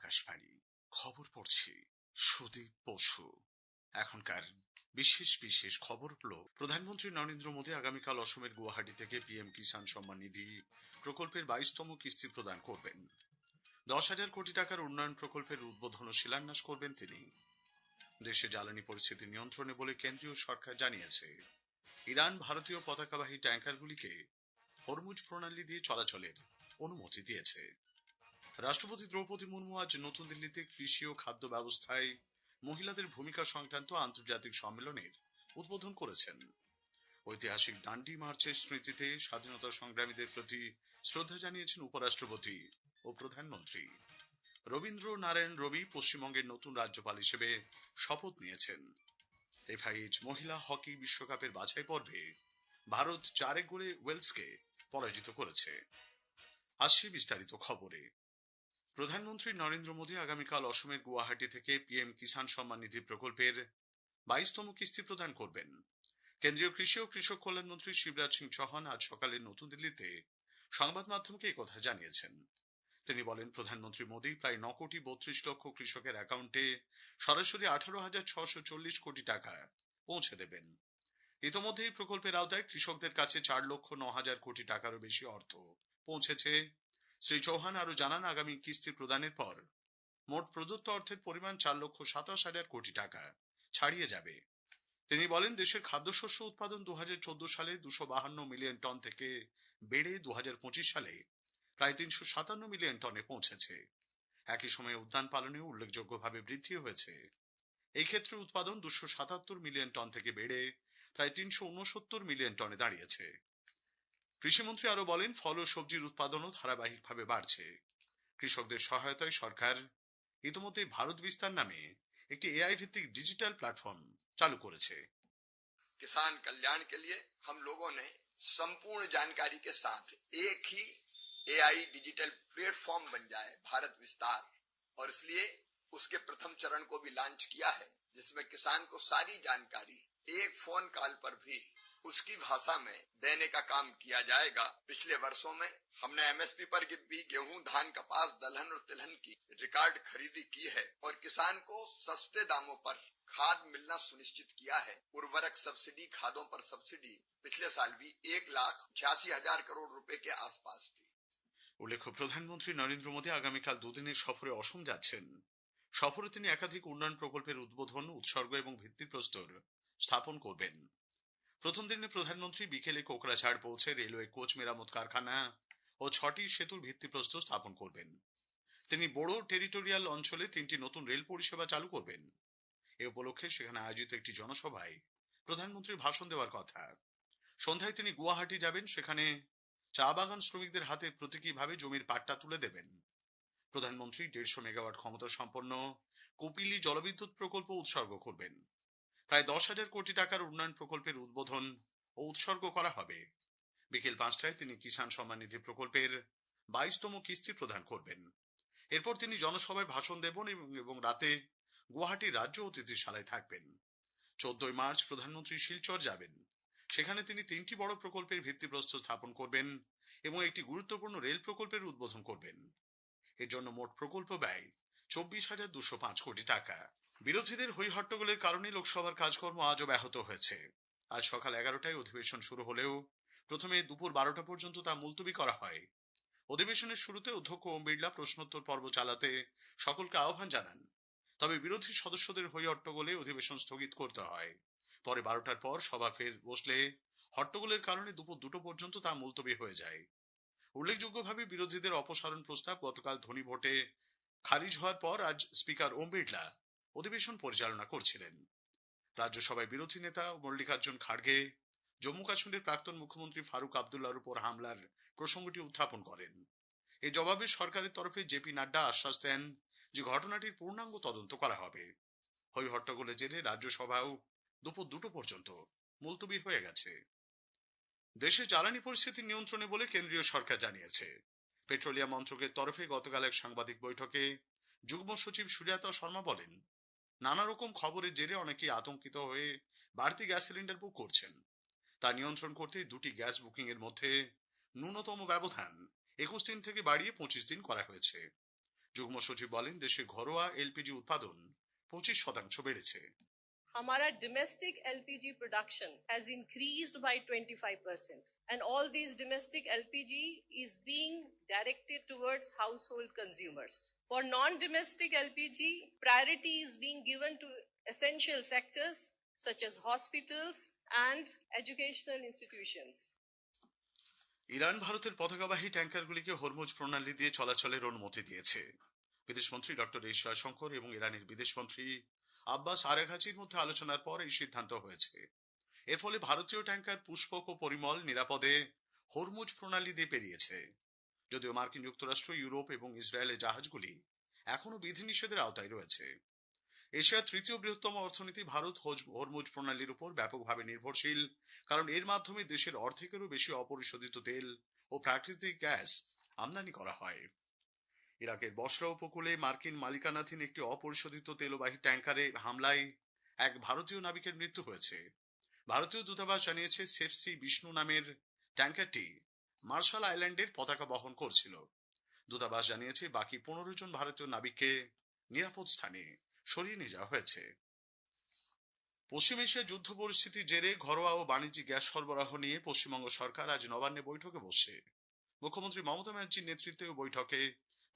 আকাশবাণী খবর পড়ছি সুদীপ বসু। এখনকার বিশেষ বিশেষ খবর হলো, প্রধানমন্ত্রী নরেন্দ্র মোদী আগামীকাল অসমের গুয়াহাটি থেকে পিএম কিষাণ সম্মান নিধি প্রকল্পের 22তম কিস্তি প্রদান করবেন। 10,000 কোটি টাকার উন্নয়ন প্রকল্পের উদ্বোধন ও শিলান্যাস করবেন তিনি। দেশে জ্বালানি পরিস্থিতি নিয়ন্ত্রণে বলে কেন্দ্রীয় সরকার জানিয়েছে। ইরান ভারতীয় পতাকাবাহী ট্যাঙ্কারগুলিকে হরমুজ প্রণালী দিয়ে চলাচলের অনুমতি দিয়েছে। রাষ্ট্রপতি দ্রৌপদী মুর্মু আজ নতুন দিল্লিতে কৃষি ও খাদ্য ব্যবস্থায় মহিলাদের ভূমিকা সংক্রান্ত আন্তর্জাতিক সম্মেলনের উদ্বোধন করেছেন। ঐতিহাসিক ডান্ডি মার্চের স্মৃতিতে স্বাধীনতা সংগ্রামীদের প্রতি শ্রদ্ধা জানিয়েছেন উপরাষ্ট্রপতি ও প্রধানমন্ত্রী। রবীন্দ্র নারায়ণ রবি পশ্চিমবঙ্গের নতুন রাজ্যপাল হিসেবে শপথ নিয়েছেন। এফআইএইচ মহিলা হকি বিশ্বকাপের বাছাই পর্বে ভারত 4 গোলে ওয়েলসকে পরাজিত করেছে। আসছি বিস্তারিত খবরে। প্রধানমন্ত্রী নরেন্দ্র মোদী আগামীকাল অসমের গুয়াহাটি থেকে পিএম কিষাণ সম্মান নিধি প্রকল্পের 22তম কিস্তি প্রদান করবেন। কেন্দ্রীয় কৃষি ও কৃষক কল্যাণ মন্ত্রী শিবরাজ সিং চৌহান আজ সকালে নতুন দিল্লিতে সংবাদ মাধ্যমকে একথা জানিয়েছেন। তিনি বলেন, প্রধানমন্ত্রী মোদী প্রায় 9 কোটি 32 লক্ষ কৃষকের অ্যাকাউন্টে সরাসরি 18,640 কোটি টাকা পৌঁছে দেবেন। ইতোমধ্যে এই প্রকল্পের আওতায় কৃষকদের কাছে 4,09,000 কোটি টাকারও বেশি অর্থ পৌঁছেছে। শ্রী চৌহান আরো জানান, আগামী কিস্তি প্রদানের পর মোট প্রদত্ত অর্থের পরিমাণ 4,27,000 কোটি টাকা ছাড়িয়ে যাবে। তিনি বলেন, দেশের খাদ্যশস্য উৎপাদন 2014 সালে 252 মিলিয়ন টন থেকে বেড়ে 2025 সালে প্রায় 357 মিলিয়ন টনে পৌঁছেছে। একই সময়ে উদ্যান পালনেও উল্লেখযোগ্যভাবে বৃদ্ধি হয়েছে। এই ক্ষেত্রে উৎপাদন 277 মিলিয়ন টন থেকে বেড়ে প্রায় 369 মিলিয়ন টনে দাঁড়িয়েছে। কৃষিমন্ত্রী আরো বলেন, ফল ও সবজির উৎপাদনও ধারাবাহিকভাবে বাড়ছে। কৃষকদের সহায়তায় সরকার ইতিমধ্যে ভারত বিস্তার নামে একটি এআই ভিত্তিক ডিজিটাল প্ল্যাটফর্ম চালু করেছে। किसान कल्याण के लिए हम लोगों ने संपूर्ण जानकारी के साथ एक ही एआई डिजिटल प्लेटफॉर्म बन जाए भारत विस्तार, और इसलिए उसके प्रथम चरण को भी लॉन्च किया है, जिसमें किसान को सारी जानकारी एक फोन कॉल पर भी उसकी भाषा में देने का काम किया जाएगा। पिछले वर्षों में हमने एमएसपी पर भी गेहूं, धान, कपास, दलहन और तिलहन की रिकॉर्ड खरीदी की है और किसान को सस्ते दामों पर खाद मिलना सुनिश्चित किया है। उर्वरक सब्सिडी, खादों पर सब्सिडी पिछले साल भी 1,86,000 करोड़ रुपए के आसपास थी। উল্লেখ্য, প্রধানমন্ত্রী নরেন্দ্র মোদী আগামীকাল দুদিনের সফরে অসম যাচ্ছেন। সফরে তিনি একাধিক উন্নয়ন প্রকল্পের উদ্বোধন, উৎসর্গ এবং ভিত্তিপ্রস্তর স্থাপন করবেন। প্রথম দিনে প্রধানমন্ত্রী বিকেলে কোকরাঝাড় পৌঁছে রেলওয়ে কোচ মেরামত কারখানা ও 6টি সেতুর ভিত্তিপ্রস্তর স্থাপন করবেন। তিনি বড়ো টেরিটোরিয়াল অঞ্চলে 3টি নতুন রেল পরিষেবা চালু করবেন। এ উপলক্ষে সেখানে আয়োজিত একটি জনসভায় প্রধানমন্ত্রীর ভাষণ দেওয়ার কথা। সন্ধ্যায় তিনি গুয়াহাটি যাবেন, সেখানে চা বাগান শ্রমিকদের হাতে প্রতীকীভাবে জমির পাট্টা তুলে দেবেন। প্রধানমন্ত্রী 150 মেগাওয়াট ক্ষমতা সম্পন্ন কপিলী জলবিদ্যুৎ প্রকল্প উৎসর্গ করবেন। প্রায় 10,000 কোটি টাকার উন্নয়ন প্রকল্পের উদ্বোধন ও উৎসর্গ করা হবে। বিকেল 5টায় তিনি কিষাণ সম্মান নিধি প্রকল্পের 22তম কিস্তি প্রদান করবেন। এরপর তিনি জনসভায় ভাষণ দেবেন এবং রাতে গুয়াহাটি রাজ্য অতিথিশালায় থাকবেন। 14 মার্চ প্রধানমন্ত্রী শিলচর যাবেন। সেখানে তিনি 3টি বড় প্রকল্পের ভিত্তিপ্রস্তর স্থাপন করবেন এবং একটি গুরুত্বপূর্ণ রেল প্রকল্পের উদ্বোধন করবেন। এর জন্য মোট প্রকল্প ব্যয় 24,205 কোটি টাকা। বিরোধীদের হই হট্টগোলের কারণে লোকসভার কাজকর্ম আজও ব্যাহত হয়েছে। আজ সকাল 11টায় অধিবেশন শুরু হলেও প্রথমে দুপুর 12টা পর্যন্ত তা মুলতবি করা হয়। অধিবেশনের শুরুতে অধ্যক্ষ ওম বিড়লা প্রশ্নোত্তর পর্ব চালাতে সকলকে আহ্বান জানান। তবে বিরোধী সদস্যদের হই হট্টগোলে অধিবেশন স্থগিত করতে হয়। পরে 12টার পর সভা ফের বসলে হট্টগোলের কারণে দুপুর 2টো পর্যন্ত তা মুলতবি হয়ে যায়। উল্লেখযোগ্যভাবে বিরোধীদের অপসারণ প্রস্তাব গতকাল ধ্বনি ভোটে খারিজ হওয়ার পর আজ স্পিকার ওম বিড়লা অধিবেশন পরিচালনা করছিলেন। রাজ্যসভায় বিরোধী নেতা মল্লিকার্জুন খাড়গে জম্মু কাশ্মীরের প্রাক্তন মুখ্যমন্ত্রী ফারুক আবদুল্লাহর উপর হামলার প্রসঙ্গটি উত্থাপন করেন। এই জবাবে সরকারের তরফে জেপি নাড্ডা আশ্বাস দেন যে ঘটনাটির পূর্ণাঙ্গ তদন্ত করা হবে। হই হট্টগোলের জেরে রাজ্যসভাও দুপুর 2টো পর্যন্ত মুলতবি হয়ে গেছে। দেশে জ্বালানি পরিস্থিতি নিয়ন্ত্রণে বলে কেন্দ্রীয় সরকার জানিয়েছে। পেট্রোলিয়াম মন্ত্রকের তরফে গতকাল এক সাংবাদিক বৈঠকে যুগ্ম সচিব সুজাতা শর্মা বলেন, নানা রকম খবরের জেরে অনেকেই আতঙ্কিত হয়ে বাড়তি গ্যাস সিলিন্ডার বুক করছেন। তা নিয়ন্ত্রণ করতে 2টি গ্যাস বুকিং এর মধ্যে ন্যূনতম ব্যবধান 21 দিন থেকে বাড়িয়ে 25 দিন করা হয়েছে। যুগ্ম সচিব বলেন, দেশে ঘরোয়া এলপিজি উৎপাদন 25% বেড়েছে। हमारा domestic LPG production has increased by 25%, and all these domestic LPG is being directed towards household consumers. For non-domestic LPG, priority is being given to essential sectors such as hospitals and educational institutions. Iran ভারতের পতাকাবাহী ট্যাঙ্কারগুলিকে Hormuz প্রণালী দিয়ে চলাচলের অনুমতি দিয়েছে। বিদেশমন্ত্রী doctor S Jaishankar এবং ইরানের বিদেশমন্ত্রী আব্বাস আরাঘাচির মধ্যে আলোচনার পর এই সিদ্ধান্ত হয়েছে। এর ফলে ভারতীয় ট্যাঙ্কার পুষ্পক ও পরিমল নিরাপদে হরমুজ প্রণালী দিয়ে পেরিয়েছে। যদিও মার্কিন যুক্তরাষ্ট্র, ইউরোপ এবং ইসরায়েলের জাহাজগুলি এখনো বিধিনিষেধের আওতায় রয়েছে। এশিয়ার তৃতীয় বৃহত্তম অর্থনীতি ভারত হরমুজ প্রণালীর উপর ব্যাপকভাবে নির্ভরশীল, কারণ এর মাধ্যমে দেশের অর্ধেকেরও বেশি অপরিশোধিত তেল ও প্রাকৃতিক গ্যাস আমদানি করা হয়। ইরাকের বসরা উপকূলে মার্কিন মালিকানাধীন একটি অপরিশোধিত তেলবাহী ট্যাঙ্কারে হামলায় এক ভারতীয় নাবিকের মৃত্যু হয়েছে। ভারতীয় দূতাবাস জানিয়েছে, সেফসি বিষ্ণু নামের ট্যাঙ্কারটি মার্শাল আইল্যান্ডের পতাকা বহন করছিল। দূতাবাস জানিয়েছে, বাকি 15 জন ভারতীয় নাবিককে নিরাপদ স্থানে সরিয়ে নিয়ে যাওয়া হয়েছে। পশ্চিম এশিয়ার যুদ্ধ পরিস্থিতির জেরে ঘরোয়া ও বাণিজ্যিক গ্যাস সরবরাহ নিয়ে পশ্চিমবঙ্গ সরকার আজ নবান্নে বৈঠকে বসছে। মুখ্যমন্ত্রী মমতা ব্যানার্জির নেতৃত্বে বৈঠকে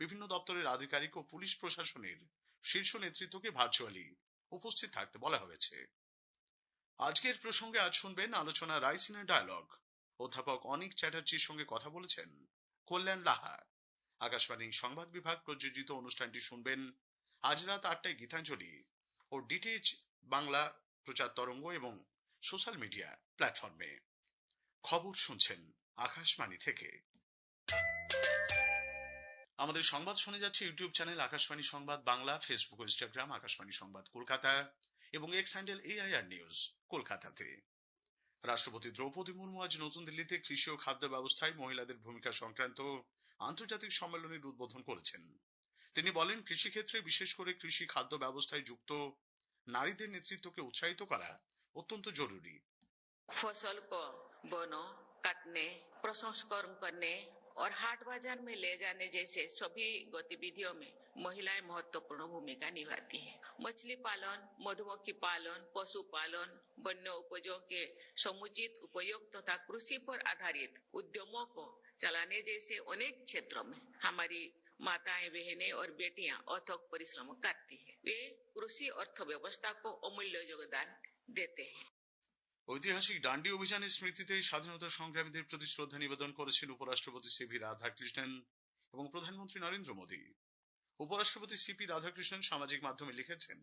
বিভিন্ন দপ্তরের আধিকারিক ও পুলিশ প্রশাসনের শীর্ষ নেতৃত্বকে ভার্চুয়ালি উপস্থিত থাকতে বলা হয়েছে। আজকের প্রসঙ্গে আজ শুনবেন আলোচনা রাইসিনা ডায়ালগ। অধ্যাপক অনিক চ্যাটার্জির সঙ্গে কথা বলেছেন কল্যাণ লাহা। আকাশবাণী সংবাদ বিভাগ প্রযোজিত অনুষ্ঠানটি শুনবেন আজ রাত 8টায় গীতাঞ্জলি ও ডিটিএইচ বাংলা প্রচার তরঙ্গ এবং সোশ্যাল মিডিয়া প্ল্যাটফর্মে। খবর শুনছেন আকাশবাণী থেকে। আমাদের সংবাদ শুনে যাচ্ছে ইউটিউব চ্যানেল আকাশবাণী সংবাদ বাংলা, ফেসবুক ও ইনস্টাগ্রাম আকাশবাণী সংবাদ কলকাতা এবং এক্স হ্যান্ডেল AIR নিউজ কলকাতাতে। রাষ্ট্রপতি দ্রৌপদী মুর্মু আজ নতুন দিল্লিতে কৃষি ও খাদ্য ব্যবস্থায় মহিলাদের ভূমিকা সংক্রান্ত আন্তর্জাতিক সম্মেলনের উদ্বোধন করেছেন। তিনি বলেন, কৃষিক্ষেত্রে বিশেষ করে কৃষি খাদ্য ব্যবস্থায় যুক্ত নারীদের নেতৃত্বকে উৎসাহিত করা অত্যন্ত জরুরি। फसल को बोनो, काटने, प्रसंस्करण करने और हाट बाजार में ले जाने जैसे सभी गतिविधियों में महिलाएं महत्वपूर्ण भूमिका निभाती हैं। मछली पालन, मधुमक्खी पालन, पशुपालन, वन्य उपजों के समुचित उपयोग तथा कृषि पर आधारित उद्यमों को चलाने जैसे अनेक क्षेत्रों में हमारी माताएं, बहनें और बेटियां अथक परिश्रम करती हैं। वे कृषि अर्थव्यवस्था को अमूल्य योगदान देते हैं। ঐতিহাসিক ডান্ডি অভিযানের স্মৃতিতে স্বাধীনতা সংগ্রামীদের প্রতি শ্রদ্ধা নিবেদন করেছেন উপরাষ্ট্রপতি সিভি রাধাকৃষ্ণন এবং প্রধানমন্ত্রী নরেন্দ্র মোদী। উপরাষ্ট্রপতি সিপি রাধাকৃষ্ণন সামাজিক মাধ্যমে লিখেছেন,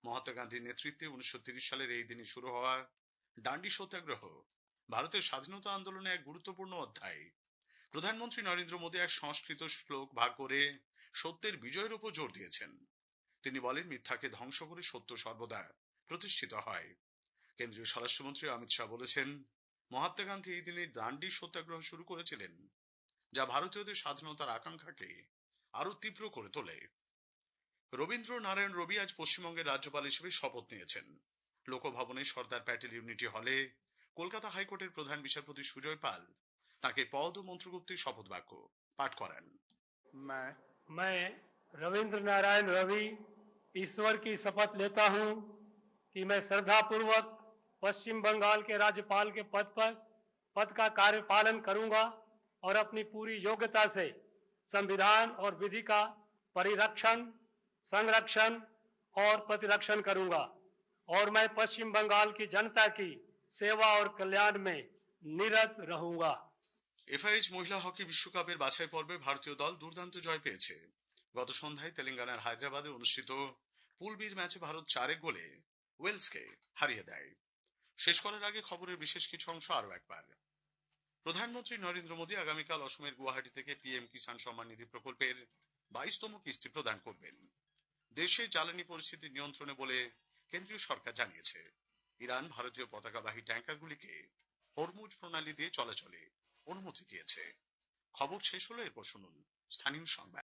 মহাত্মা গান্ধীর নেতৃত্বে 1930 সালের এই দিনে শুরু হওয়া ডান্ডি সত্যাগ্রহ ভারতের স্বাধীনতা আন্দোলনে এক গুরুত্বপূর্ণ অধ্যায়। প্রধানমন্ত্রী নরেন্দ্র মোদী এক সংস্কৃত শ্লোক ভাগ করে সত্যের বিজয়ের উপর জোর দিয়েছেন। তিনি বলেন, মিথ্যাকে ধ্বংস করে সত্য সর্বদা প্রতিষ্ঠিত হয়। কেন্দ্রীয় স্বরাষ্ট্রমন্ত্রী অমিত শাহ বলেছেন, মহাত্মা গান্ধী এই দিনে দান্ডি সত্যাগ্রহ শুরু করেছিলেন, যা ভারতীয়দের স্বাধীনতার আকাঙ্ক্ষাকে আরো তীব্র করে তোলে। রবীন্দ্র নারায়ণ রবি আজ পশ্চিমবঙ্গের রাজ্যপাল হিসেবে শপথ নিয়েছেন। লোকভবনে সর্দার প্যাটেল ইউনিটি হলে কলকাতা হাইকোর্টের প্রধান বিচারপতি সুজয় পাল তাকে পদ ও মন্ত্রগুপ্তির শপথ বাক্য পাঠ করান। मैं रविंद्र नारायण रवि ईश्वर की शपथ लेता हूं कि मैं श्रद्धापूर्वक पश्चिम बंगाल के राज्यपाल के पद का कार्यपालन करूंगा और अपनी पूरी योग्यता से संविधान और विधि का परिरक्षण, संरक्षण और प्रतिरक्षण करूंगा और मैं पश्चिम बंगाल की जनता की सेवा और कल्याण में निरत रहूंगा। FIH মহিলা হকি বিশ্বকাপের বাছাই পর্বে ভারতীয় দল দুর্দান্ত জয় পেয়েছে। গত সন্ধ্যায় তেলেঙ্গানার হায়দ্রাবাদে অনুষ্ঠিত পুল বির ম্যাচে ভারত 4 গোলে ওয়েলসকে হারিয়ে দেয়। শেষ করার আগে খবরের বিশেষ কিছু অংশ আরো একবার। প্রধানমন্ত্রী নরেন্দ্র মোদী আগামীকাল অসমের গুয়াহাটি থেকে PM কিষাণ সম্মান নিধি প্রকল্পের 22তম কিস্তি প্রদান করবেন। দেশে জ্বালানি পরিস্থিতি নিয়ন্ত্রণে বলে কেন্দ্রীয় সরকার জানিয়েছে। ইরান ভারতীয় পতাকাবাহী ট্যাঙ্কারগুলিকে হরমুজ প্রণালী দিয়ে চলাচলে অনুমতি দিয়েছে। খবর শেষ হলো, এরপর শুনুন স্থানীয় সংবাদ।